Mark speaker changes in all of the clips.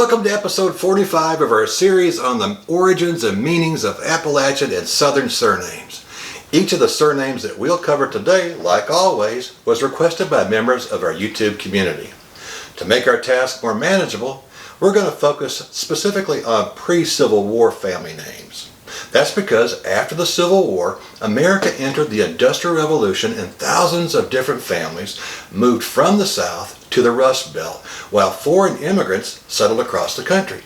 Speaker 1: Welcome to episode 45 of our series on the origins and meanings of Appalachian and Southern surnames. Each of the surnames that we'll cover today, like always, was requested by members of our YouTube community. To make our task more manageable, we're going to focus specifically on pre-Civil War family names. That's because after the Civil War, America entered the Industrial Revolution and thousands of different families moved from the South to the Rust Belt, while foreign immigrants settled across the country.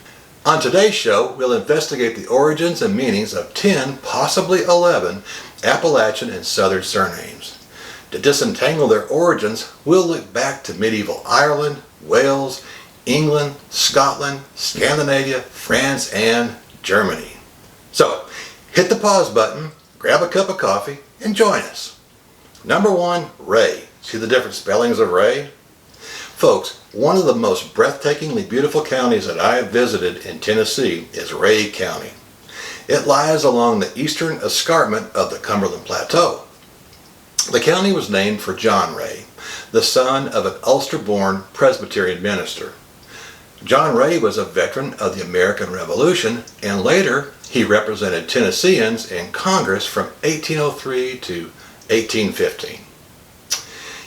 Speaker 1: On today's show, we'll investigate the origins and meanings of 10, possibly 11, Appalachian and Southern surnames. To disentangle their origins, we'll look back to medieval Ireland, Wales, England, Scotland, Scandinavia, France, and Germany. So, hit the pause button, grab a cup of coffee, and join us. Number 1, Ray. See the different spellings of Ray? Folks, one of the most breathtakingly beautiful counties that I have visited in Tennessee is Ray County. It lies along the eastern escarpment of the Cumberland Plateau. The county was named for John Ray, the son of an Ulster-born Presbyterian minister. John Ray was a veteran of the American Revolution, and later he represented Tennesseans in Congress from 1803 to 1815.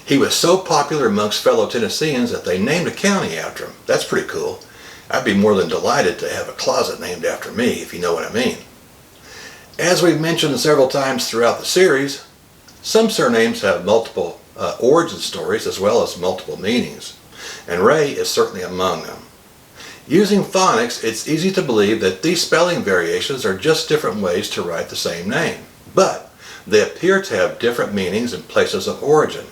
Speaker 1: He was so popular amongst fellow Tennesseans that they named a county after him. That's pretty cool. I'd be more than delighted to have a closet named after me, if you know what I mean. As we've mentioned several times throughout the series, some surnames have multiple origin stories as well as multiple meanings, and Ray is certainly among them. Using phonics, it's easy to believe that these spelling variations are just different ways to write the same name, but they appear to have different meanings and places of origin.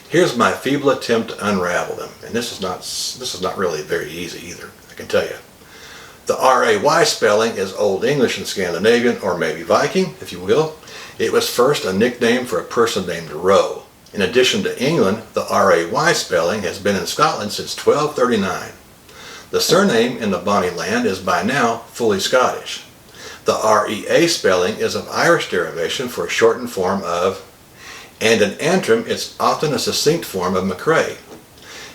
Speaker 1: Here's my feeble attempt to unravel them, and this is not really very easy either, I can tell you. The R-A-Y spelling is Old English and Scandinavian, or maybe Viking, if you will. It was first a nickname for a person named Roe. In addition to England, the R-A-Y spelling has been in Scotland since 1239. The surname in the Bonnie Land is by now fully Scottish. The R-E-A spelling is of Irish derivation for a shortened form of, and in Antrim it's often a succinct form of McRae.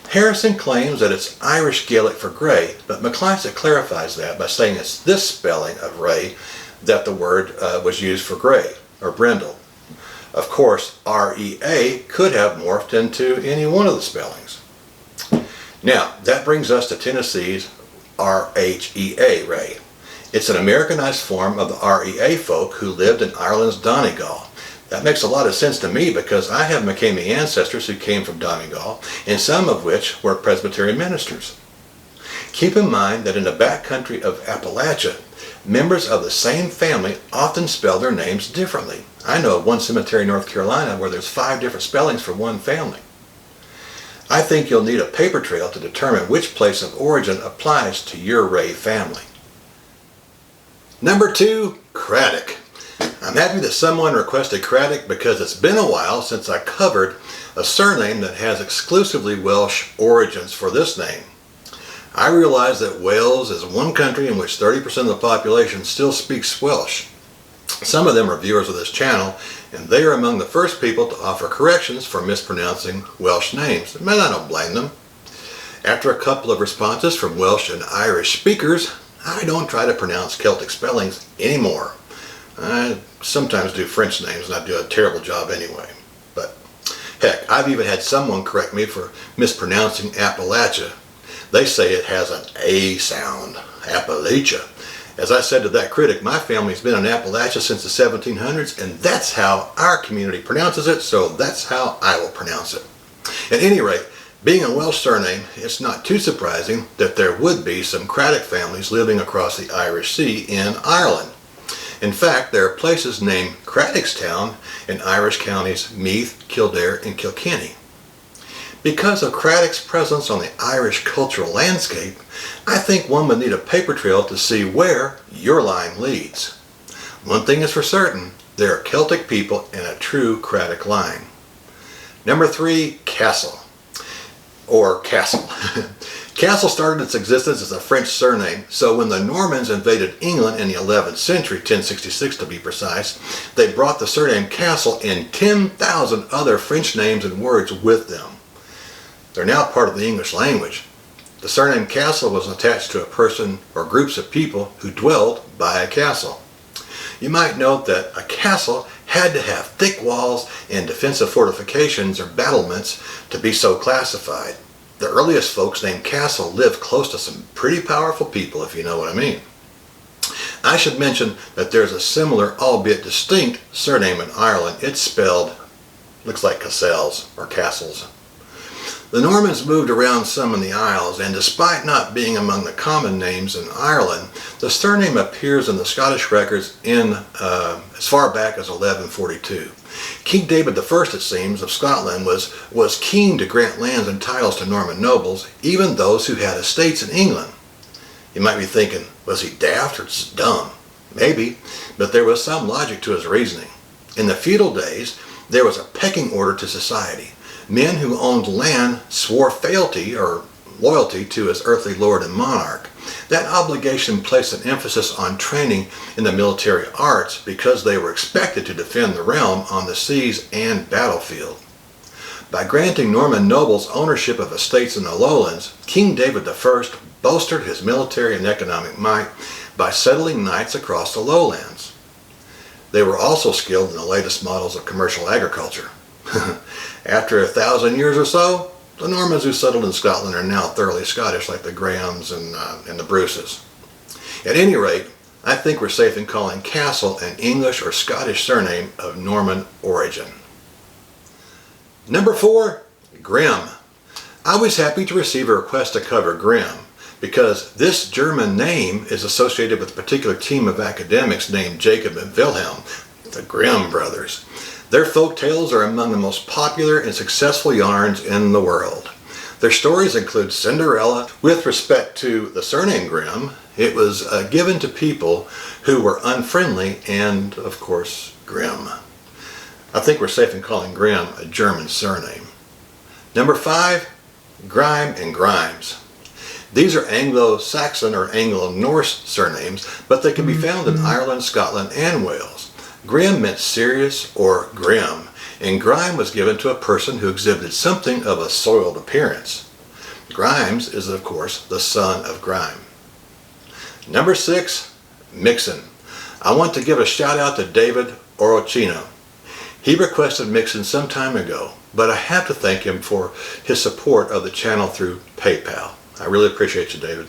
Speaker 1: Harrison claims that it's Irish Gaelic for grey, but McClysack clarifies that by saying it's this spelling of Ray that the word was used for grey, or brindle. Of course, R-E-A could have morphed into any one of the spellings. Now, that brings us to Tennessee's R-H-E-A, Ray. It's an Americanized form of the R-E-A folk who lived in Ireland's Donegal. That makes a lot of sense to me because I have McCamey ancestors who came from Donegal, and some of which were Presbyterian ministers. Keep in mind that in the backcountry of Appalachia, members of the same family often spell their names differently. I know of one cemetery in North Carolina where there's 5 different spellings for one family. I think you'll need a paper trail to determine which place of origin applies to your Ray family. Number 2, Craddock. I'm happy that someone requested Craddock because it's been a while since I covered a surname that has exclusively Welsh origins for this name. I realize that Wales is one country in which 30% of the population still speaks Welsh. Some of them are viewers of this channel, and they are among the first people to offer corrections for mispronouncing Welsh names, and I don't blame them. After a couple of responses from Welsh and Irish speakers, I don't try to pronounce Celtic spellings anymore. I sometimes do French names, and I do a terrible job anyway. But heck, I've even had someone correct me for mispronouncing Appalachia. They say it has an A sound, Appalachia. As I said to that critic, my family's been in Appalachia since the 1700s, and that's how our community pronounces it, so that's how I will pronounce it. At any rate, being a Welsh surname, it's not too surprising that there would be some Craddock families living across the Irish Sea in Ireland. In fact, there are places named Craddockstown in Irish counties Meath, Kildare, and Kilkenny. Because of Craddock's presence on the Irish cultural landscape, I think one would need a paper trail to see where your line leads. One thing is for certain, there are Celtic people in a true Craddock line. Number 3, Castle. Or Castle. Castle started its existence as a French surname, so when the Normans invaded England in the 11th century, 1066 to be precise, they brought the surname Castle and 10,000 other French names and words with them. They're now part of the English language. The surname Castle was attached to a person or groups of people who dwelled by a castle. You might note that a castle had to have thick walls and defensive fortifications or battlements to be so classified. The earliest folks named Castle lived close to some pretty powerful people, if you know what I mean. I should mention that there's a similar, albeit distinct, surname in Ireland. It's spelled, looks like Cassels or Castles. The Normans moved around some in the Isles, and despite not being among the common names in Ireland, the surname appears in the Scottish records in as far back as 1142. King David I, it seems, of Scotland was keen to grant lands and titles to Norman nobles, even those who had estates in England. You might be thinking, was he daft or just dumb? Maybe, but there was some logic to his reasoning. In the feudal days, there was a pecking order to society. Men who owned land swore fealty or loyalty to his earthly lord and monarch. That obligation placed an emphasis on training in the military arts because they were expected to defend the realm on the seas and battlefield. By granting Norman nobles ownership of estates in the lowlands, King David I bolstered his military and economic might by settling knights across the lowlands. They were also skilled in the latest models of commercial agriculture. After 1,000 years or so, the Normans who settled in Scotland are now thoroughly Scottish, like the Grahams and the Bruces. At any rate, I think we're safe in calling Castle an English or Scottish surname of Norman origin. Number 4, Grimm. I was happy to receive a request to cover Grimm because this German name is associated with a particular team of academics named Jacob and Wilhelm, the Grimm brothers. Their folk tales are among the most popular and successful yarns in the world. Their stories include Cinderella. With respect to the surname Grimm, it was given to people who were unfriendly and, of course, grim. I think we're safe in calling Grimm a German surname. Number 5, Grime and Grimes. These are Anglo-Saxon or Anglo-Norse surnames, but they can be found in Ireland, Scotland, and Wales. Grimm meant serious or grim, and grime was given to a person who exhibited something of a soiled appearance. Grimes is, of course, the son of Grime. Number 6, Mixon. I want to give a shout out to David Orocino. He requested Mixon some time ago, but I have to thank him for his support of the channel through PayPal. I really appreciate you, David.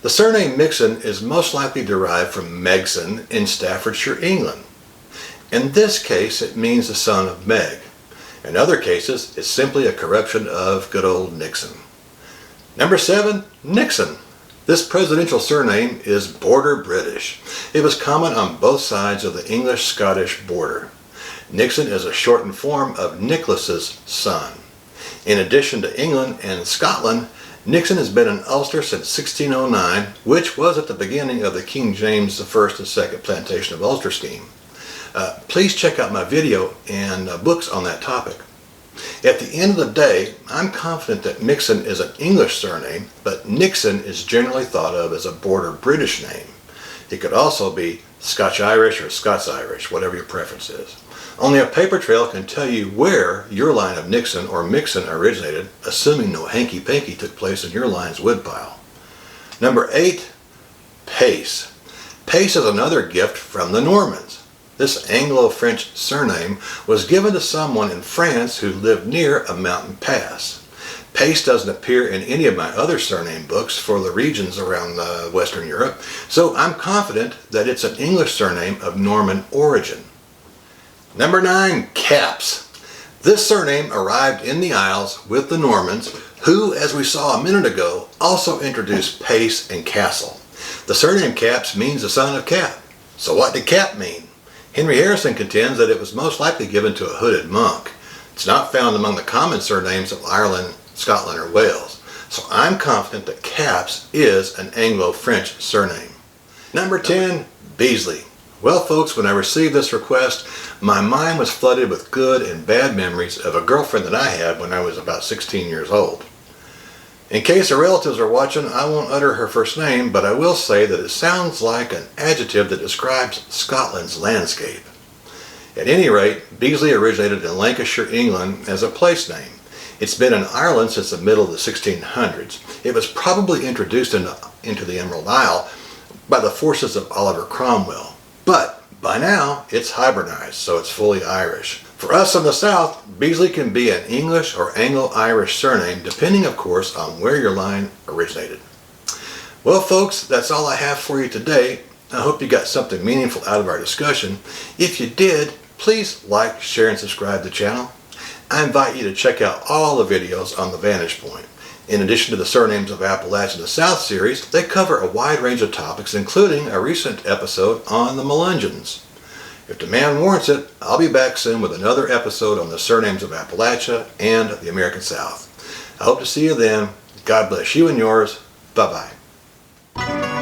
Speaker 1: The surname Mixon is most likely derived from Megson in Staffordshire, England. In this case, it means the son of Meg. In other cases, it's simply a corruption of good old Nixon. Number 7, Nixon. This presidential surname is border British. It was common on both sides of the English-Scottish border. Nixon is a shortened form of Nicholas's son. In addition to England and Scotland, Nixon has been in Ulster since 1609, which was at the beginning of the King James I and II plantation of Ulster scheme. Please check out my video and books on that topic. At the end of the day, I'm confident that Mixon is an English surname, but Nixon is generally thought of as a border British name. It could also be Scotch-Irish or Scots-Irish, whatever your preference is. Only a paper trail can tell you where your line of Nixon or Mixon originated, assuming no hanky-panky took place in your line's woodpile. Number 8, Pace. Pace is another gift from the Normans. This Anglo-French surname was given to someone in France who lived near a mountain pass. Pace doesn't appear in any of my other surname books for the regions around Western Europe, so I'm confident that it's an English surname of Norman origin. Number 9, Capps. This surname arrived in the Isles with the Normans, who, as we saw a minute ago, also introduced Pace and Castle. The surname Capps means the son of Cap. So what did Cap mean? Henry Harrison contends that it was most likely given to a hooded monk. It's not found among the common surnames of Ireland, Scotland, or Wales. So I'm confident that Capps is an Anglo-French surname. Number 10, Beasley. Well, folks, when I received this request, my mind was flooded with good and bad memories of a girlfriend that I had when I was about 16 years old. In case her relatives are watching, I won't utter her first name, but I will say that it sounds like an adjective that describes Scotland's landscape. At any rate, Beasley originated in Lancashire, England as a place name. It's been in Ireland since the middle of the 1600s. It was probably introduced into the Emerald Isle by the forces of Oliver Cromwell. But by now, it's hybridized, so it's fully Irish. For us in the South, Beasley can be an English or Anglo-Irish surname, depending, of course, on where your line originated. Well, folks, that's all I have for you today. I hope you got something meaningful out of our discussion. If you did, please like, share, and subscribe to the channel. I invite you to check out all the videos on the Vantage Point. In addition to the Surnames of Appalachian and the South series, they cover a wide range of topics, including a recent episode on the Melungeons. If demand warrants it, I'll be back soon with another episode on the Surnames of Appalachia and the American South. I hope to see you then. God bless you and yours. Bye-bye.